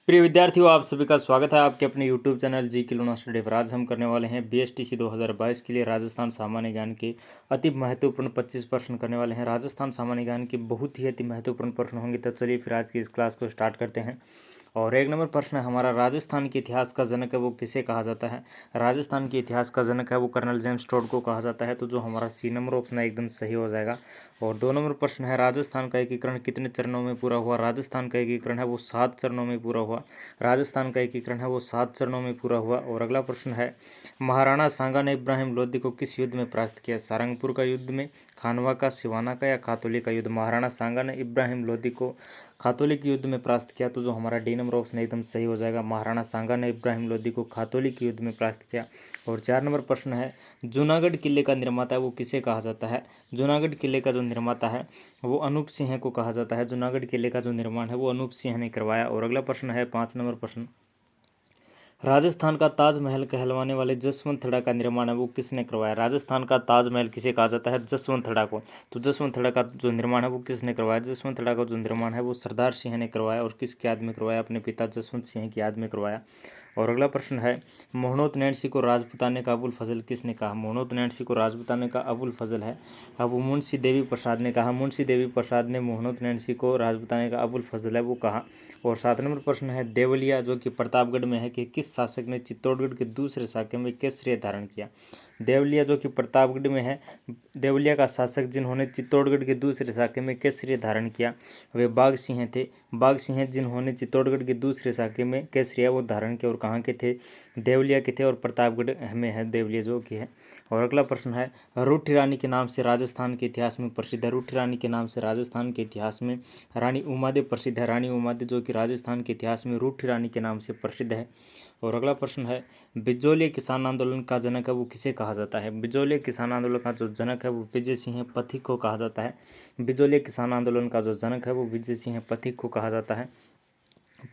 प्रिय विद्यार्थियों, आप सभी का स्वागत है आपके अपने YouTube चैनल जी के लूना स्टडी पर। आज हम करने वाले हैं BSTC 2022 के लिए राजस्थान सामान्य ज्ञान के अति महत्वपूर्ण 25 प्रश्न करने वाले हैं। राजस्थान सामान्य ज्ञान के बहुत ही अति महत्वपूर्ण प्रश्न होंगे। तो चलिए फिर आज की इस क्लास को स्टार्ट करते हैं। और एक नंबर प्रश्न है हमारा, राजस्थान के इतिहास का जनक है वो किसे कहा जाता है। राजस्थान के इतिहास का जनक है वो कर्नल जेम्स टोड को कहा जाता है। तो जो हमारा सी नंबर ऑप्शन है एकदम सही हो जाएगा। और 2 नंबर प्रश्न है, राजस्थान का एकीकरण कितने चरणों में पूरा हुआ। राजस्थान का एकीकरण है वो 7 चरणों में पूरा हुआ। राजस्थान का एकीकरण है वो 7 चरणों में पूरा हुआ। और अगला प्रश्न है, महाराणा सांगा ने इब्राहिम लोदी को किस युद्ध में परास्त किया। सारंगपुर का युद्ध में, खानवा का, सिवाना का या खातौली का युद्ध। महाराणा सांगा ने इब्राहिम लोदी को खातौली के युद्ध में परास्त किया। तो जो हमारा डी नंबर ऑप्शन एकदम सही हो जाएगा। महाराणा सांगा ने इब्राहिम लोदी को खातौली के युद्ध में परास्त किया। और 4 नंबर प्रश्न है, जूनागढ़ किले का निर्माता है वो किसे कहा जाता है। जूनागढ़ किले का जो निर्माता है वो अनूप सिंह को कहा जाता है। जूनागढ़ किले का जो निर्माण है वो अनूप सिंह ने करवाया। और अगला प्रश्न है 5 नंबर प्रश्न, राजस्थान का ताजमहल कहलवाने वाले जसवंत का निर्माण है वो किसने करवाया। राजस्थान का ताजमहल किसे कहा जाता है, जसवंत को। तो जसवंत का जो निर्माण है वो किसने करवाया। जसवंत का जो निर्माण है वो सरदार सिंह ने करवाया। और किसकी याद में करवाया, अपने पिता जसवंत सिंह की याद में करवाया। और अगला प्रश्न है, मोहनोत नैन्सी को राजपुताने का अबुल फजल किसने कहा। मोहनोत नैन्सी को राजपुताने का अबुल फजल है अब वो मुंशी देवी प्रसाद ने कहा। मुंशी देवी प्रसाद ने मोहनोत नैन्सी को राजपुताने का अबुल फजल है वो कहा। और 7 नंबर प्रश्न है, देवलिया जो कि प्रतापगढ़ में है कि किस शासक ने चित्तौड़गढ़ के दूसरे शाखे में केसरिया धारण किया। देवलिया जो कि प्रतापगढ़ में है, देवलिया का शासक जिन्होंने चित्तौड़गढ़ के दूसरे शाखे में केसरिया धारण किया वे बाघ सिंह थे। बाघ सिंह जिन्होंने चित्तौड़गढ़ के दूसरे शाखे में केसरिया वो धारण किया। और कहाँ के थे, देवलिया के थे। और प्रतापगढ़ में है देवलिया जो कि है। और अगला प्रश्न है, रूठी रानी के नाम से राजस्थान के इतिहास में प्रसिद्ध है। रूठी रानी के नाम से राजस्थान के इतिहास में रानी उमादे प्रसिद्ध है। रानी उमादे जो कि राजस्थान के इतिहास में रूठी रानी के नाम से प्रसिद्ध है। और अगला प्रश्न है, बिजोलिया किसान आंदोलन का जनक है वो किसे कहा जाता है। बिजोलिया किसान आंदोलन का जो जनक है वो विजय सिंह पथिक को कहा जाता है। बिजोलिया किसान आंदोलन का जो जनक है वो विजय सिंह पथिक को कहा जाता है।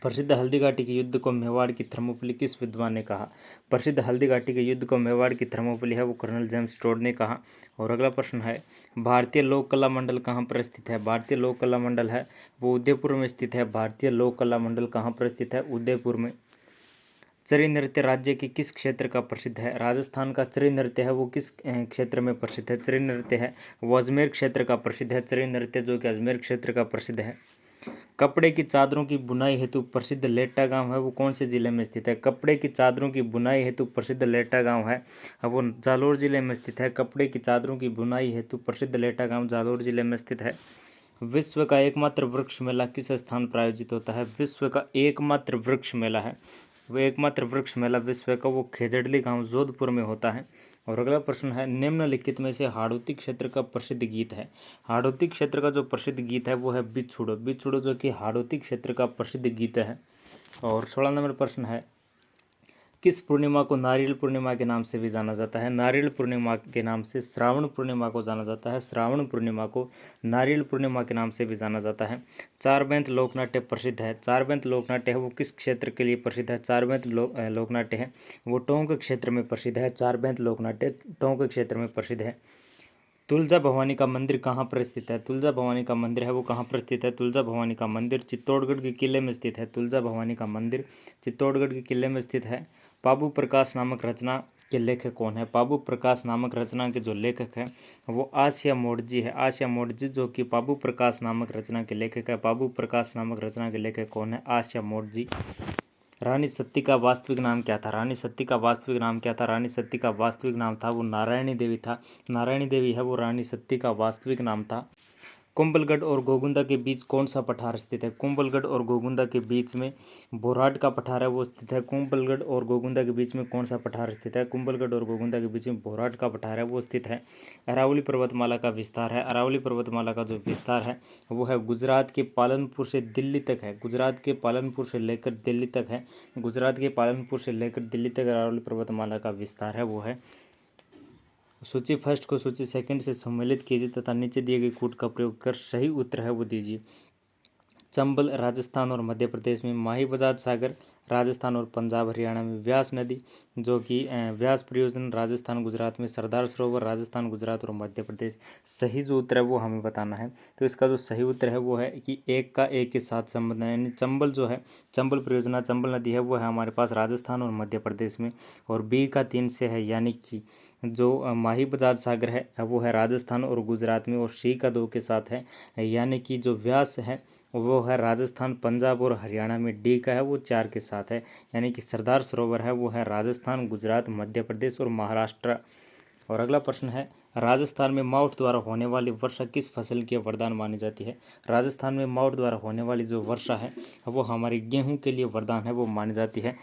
प्रसिद्ध हल्दी घाटी के युद्ध को मेवाड़ की थर्मोपली किस विद्वान ने कहा। प्रसिद्ध हल्दी घाटी के युद्ध को मेवाड़ की थर्मोपली है वो कर्नल जेम्स टोड ने कहा। और अगला प्रश्न है, भारतीय लोक कला मंडल कहाँ पर स्थित है। भारतीय लोक कला मंडल है वो उदयपुर में स्थित है। भारतीय लोक कला मंडल कहाँ पर स्थित है, उदयपुर में। चरी नृत्य राज्य के किस क्षेत्र का प्रसिद्ध है। राजस्थान का चरी नृत्य है वो किस क्षेत्र में प्रसिद्ध है। चरी नृत्य है वो अजमेर क्षेत्र का प्रसिद्ध है। चरी नृत्य जो कि अजमेर क्षेत्र का प्रसिद्ध है। कपड़े की चादरों की बुनाई हेतु प्रसिद्ध लेटा गांव है वो कौन से जिले में स्थित है। कपड़े की चादरों की बुनाई हेतु प्रसिद्ध लेटा गांव है वो जालोर जिले में स्थित है। कपड़े की चादरों की बुनाई हेतु प्रसिद्ध लेटा गांव जालोर जिले में स्थित है। विश्व का एकमात्र वृक्ष मेला किस स्थान पर आयोजित होता है। विश्व का एकमात्र वृक्ष मेला है वो एकमात्र वृक्ष मेला विश्व का वो खेजड़ली गांव जोधपुर में होता है। और अगला प्रश्न है, निम्नलिखित में से हाड़ौती क्षेत्र का प्रसिद्ध गीत है। हाड़ौती क्षेत्र का जो प्रसिद्ध गीत है वो है बिछुड़ो। बिछुड़ो जो कि हाड़ौती क्षेत्र का प्रसिद्ध गीत है। और 16 नंबर प्रश्न है, किस पूर्णिमा को नारियल पूर्णिमा के नाम से भी जाना जाता है। नारियल पूर्णिमा के नाम से श्रावण पूर्णिमा को जाना जाता है। श्रावण पूर्णिमा को नारियल पूर्णिमा के नाम से भी जाना जाता है। चारबेंत लोकनाट्य प्रसिद्ध है। चारबेंत लोकनाट्य है वो किस क्षेत्र के लिए प्रसिद्ध है। चारबेंत लोकनाट्य है वो टोंक क्षेत्र में प्रसिद्ध है। चारबेंत लोकनाट्य टोंक क्षेत्र में प्रसिद्ध है। तुलजा भवानी का मंदिर कहाँ पर स्थित है। तुलजा भवानी का मंदिर है वो कहाँ पर स्थित है। तुलजा भवानी का मंदिर चित्तौड़गढ़ के किले में स्थित है। तुलजा भवानी का मंदिर चित्तौड़गढ़ के किले में स्थित है। पाबू प्रकाश नामक रचना के लेखक कौन है। पाबू प्रकाश नामक रचना के जो लेखक है वो आसिया मोडजी है। आसिया मोडजी जो कि पाबू प्रकाश नामक रचना के लेखक है। पाबू प्रकाश नामक रचना के लेखक कौन है, आसिया मोडजी। रानी सती का वास्तविक नाम क्या था। रानी सती का वास्तविक नाम क्या था। रानी सती का वास्तविक नाम था वो नारायणी देवी था। नारायणी देवी है वो रानी सती का वास्तविक नाम था। कुंभलगढ़ और गोगुंदा के बीच कौन सा पठार स्थित है। कुंभलगढ़ और गोगुंदा के बीच में बोराट का पठार है वो स्थित है। कुंभलगढ़ और गोगुंदा के बीच में कौन सा पठार स्थित है। कुंभलगढ़ और गोगुंदा के बीच में बोराट का पठार है वो स्थित है। अरावली पर्वतमाला का विस्तार है। अरावली पर्वतमाला का जो विस्तार है वो है गुजरात के पालनपुर से दिल्ली तक है। गुजरात के पालनपुर से लेकर दिल्ली तक है। गुजरात के पालनपुर से लेकर दिल्ली तक अरावली पर्वतमाला का विस्तार है वो है। सूची फर्स्ट को सूची सेकंड से सम्मिलित कीजिए तथा नीचे दिए गए कोड का प्रयोग कर सही उत्तर है वो दीजिए। चंबल राजस्थान और मध्य प्रदेश में, माही बजाज सागर राजस्थान और पंजाब हरियाणा में, व्यास नदी जो कि व्यास परियोजना राजस्थान गुजरात में, सरदार सरोवर राजस्थान गुजरात और मध्य प्रदेश। सही जो उत्तर है वो हमें बताना है। तो इसका जो सही उत्तर है वो है कि एक का एक के साथ संबंध है, यानी चंबल जो है, चंबल परियोजना, चंबल नदी है वो है हमारे पास राजस्थान और मध्य प्रदेश में। और बी का 3 से है, यानी कि जो माही बजाज सागर है वो है राजस्थान और गुजरात में। और सी का 2 के साथ है, यानी कि जो व्यास है वो है राजस्थान पंजाब और हरियाणा में। डी का है वो 4 के साथ है, यानी कि सरदार सरोवर है वो है राजस्थान गुजरात मध्य प्रदेश और महाराष्ट्र। और अगला प्रश्न है, राजस्थान में माउट द्वारा होने वाली वर्षा किस फसल की वरदान मानी जाती है? राजस्थान में माउट द्वारा होने वाली जो वर्षा है वो हमारी गेहूं के लिए वरदान है वो मानी जाती है।